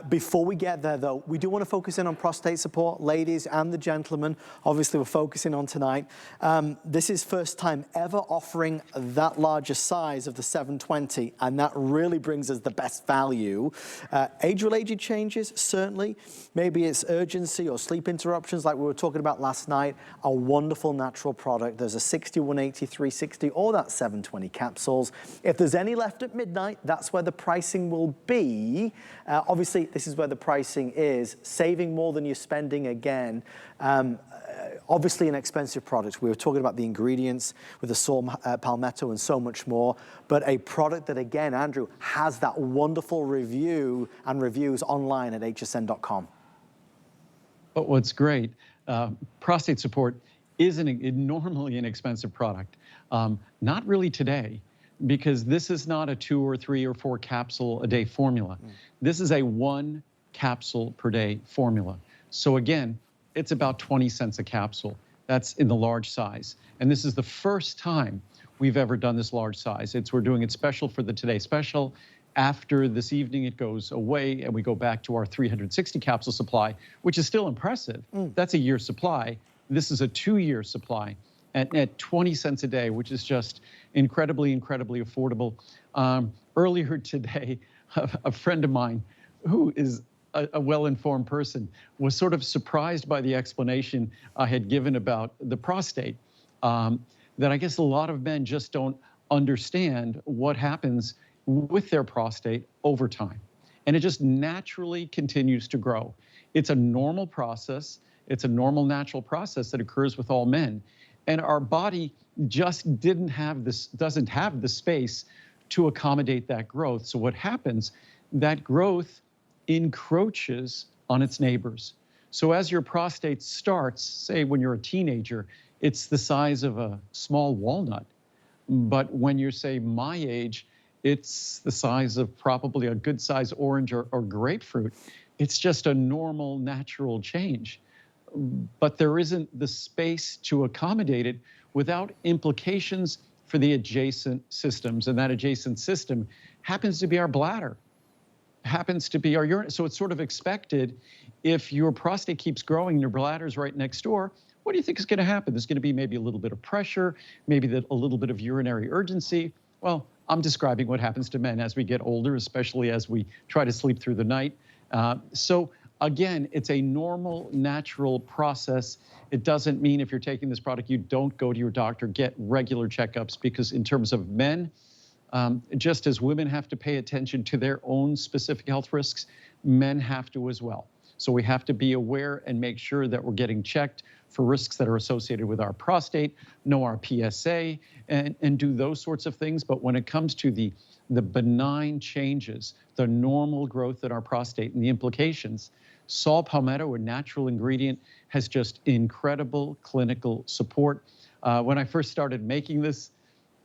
Before we get there, though, we do want to focus in on prostate support, ladies and the gentlemen. Obviously, we're focusing on tonight. This is first time ever offering that larger size of the 720, and that really brings us the best value. Age-related changes, certainly. Maybe it's urgency or sleep interruptions like we were talking about last night. A wonderful natural product. There's a 60, 180, 360, or that 720 capsules. If there's any left at midnight, that's where the pricing will be. Obviously, this is where the pricing is, saving more than you're spending again. Obviously an expensive product. We were talking about the ingredients with the Saw Palmetto and so much more, but a product that, again, Andrew, has that wonderful review and reviews online at hsn.com. But what's great, prostate support is normally an expensive product. Not really today, because this is not a 2 or 3 or 4 capsule a day formula. This is a 1 capsule per day formula. So again, it's about 20 cents a capsule. That's in the large size. And this is the first time we've ever done this large size. We're doing it special for the Today Special. After this evening, it goes away and we go back to our 360 capsule supply, which is still impressive. That's a year's supply. This is a 2-year supply at 20 cents a day, which is just incredibly, incredibly affordable. Earlier today, a friend of mine who is a well-informed person was sort of surprised by the explanation I had given about the prostate, that I guess a lot of men just don't understand what happens with their prostate over time. And it just naturally continues to grow. It's a normal process. It's a normal natural process that occurs with all men. And our body just doesn't have the space to accommodate that growth. So what happens, that growth encroaches on its neighbors. So as your prostate starts, say when you're a teenager, it's the size of a small walnut. But when you're, say, my age, it's the size of probably a good size orange or grapefruit. It's just a normal, natural change. But there isn't the space to accommodate it without implications for the adjacent systems. And that adjacent system happens to be our bladder, happens to be our urinary. So it's sort of expected if your prostate keeps growing and your bladder's right next door, what do you think is going to happen? There's going to be maybe a little bit of pressure, maybe a little bit of urinary urgency. Well, I'm describing what happens to men as we get older, especially as we try to sleep through the night. So again, it's a normal, natural process. It doesn't mean if you're taking this product, you don't go to your doctor, get regular checkups, because in terms of men, just as women have to pay attention to their own specific health risks, men have to as well. So we have to be aware and make sure that we're getting checked for risks that are associated with our prostate, know our PSA, and do those sorts of things. But when it comes to the benign changes, the normal growth in our prostate and the implications, Saw Palmetto, a natural ingredient, has just incredible clinical support. When I first started making this,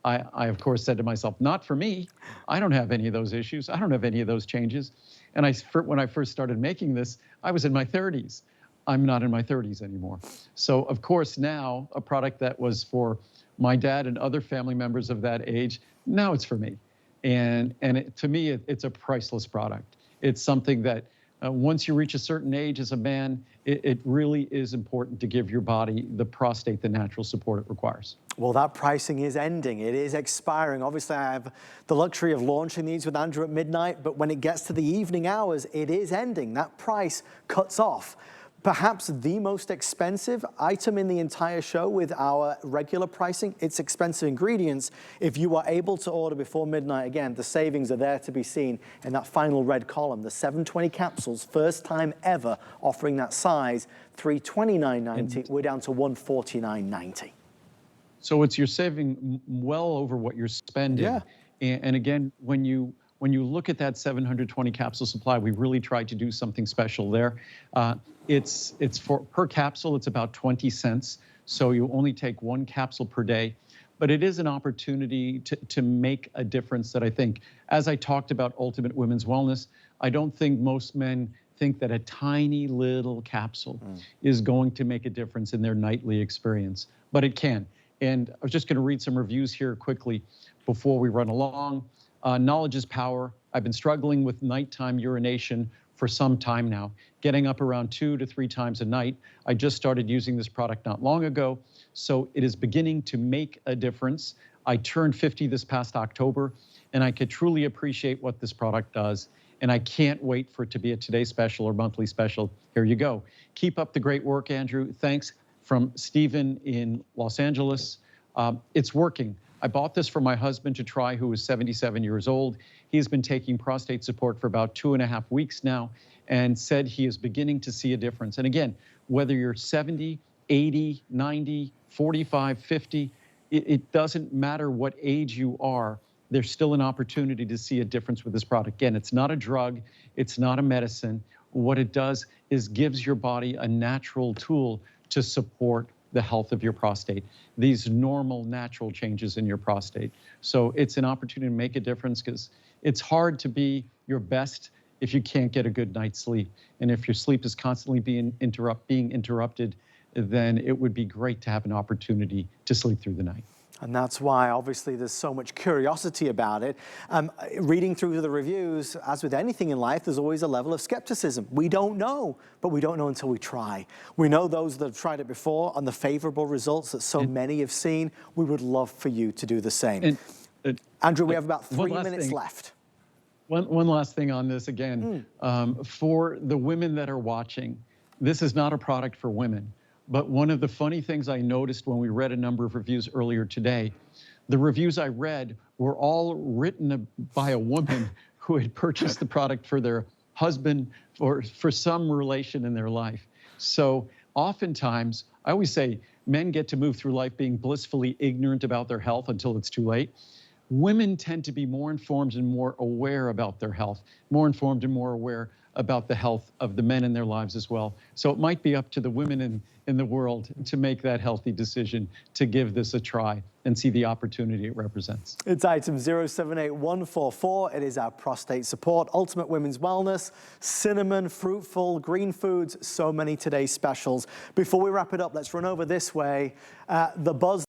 I of course said to myself, not for me. I don't have any of those issues. I don't have any of those changes. And when I first started making this, I was in my 30s. I'm not in my 30s anymore. So of course now, a product that was for my dad and other family members of that age, now it's for me. And to me, it's a priceless product. It's something that once you reach a certain age as a man, it really is important to give your body, the prostate, the natural support it requires. Well, that pricing is ending. It is expiring. Obviously, I have the luxury of launching these with Andrew at midnight, but when it gets to the evening hours, it is ending. That price cuts off. Perhaps the most expensive item in the entire show with our regular pricing. It's expensive ingredients. If you are able to order before midnight, again, the savings are there to be seen in that final red column. The 720 capsules, first time ever offering that size, $329.90. We're down to $149.90. So you're saving well over what you're spending. Yeah. And again, when you look at that 720 capsule supply, we really tried to do something special there. It's for per capsule, it's about 20 cents. So you only take 1 capsule per day. But it is an opportunity to make a difference that I think, as I talked about ultimate women's wellness, I don't think most men think that a tiny little capsule is going to make a difference in their nightly experience, but it can. And I was just going to read some reviews here quickly before we run along. Knowledge is power. I've been struggling with nighttime urination for some time now, getting up around 2 to 3 times a night. I just started using this product not long ago, so it is beginning to make a difference. I turned 50 this past October, and I could truly appreciate what this product does, and I can't wait for it to be a Today Special or monthly special. Here you go. Keep up the great work, Andrew. Thanks from Stephen in Los Angeles. It's working. I bought this for my husband to try, who is 77 years old. He's been taking prostate support for about 2.5 weeks now and said he is beginning to see a difference. And again, whether you're 70, 80, 90, 45, 50, it doesn't matter what age you are, there's still an opportunity to see a difference with this product. Again, it's not a drug, it's not a medicine. What it does is gives your body a natural tool to support the health of your prostate, these normal, natural changes in your prostate. So it's an opportunity to make a difference, because it's hard to be your best if you can't get a good night's sleep. And if your sleep is constantly being interrupted, then it would be great to have an opportunity to sleep through the night. And that's why, obviously, there's so much curiosity about it. Reading through the reviews, as with anything in life, there's always a level of skepticism. We don't know, but we don't know until we try. We know those that have tried it before and the favorable results that so many have seen. We would love for you to do the same. Andrew, we have about 3 minutes left. One last thing on this again. For the women that are watching, this is not a product for women. But one of the funny things I noticed when we read a number of reviews earlier today, the reviews I read were all written by a woman who had purchased the product for their husband or for some relation in their life. So oftentimes, I always say, men get to move through life being blissfully ignorant about their health until it's too late. Women tend to be more informed and more aware about their health, more informed and more aware about the health of the men in their lives as well. So it might be up to the women in the world to make that healthy decision to give this a try and see the opportunity it represents. It's item 078144. It is our prostate support, ultimate women's wellness, cinnamon, fruitful, green foods, so many today's specials. Before we wrap it up, let's run over this way. The buzz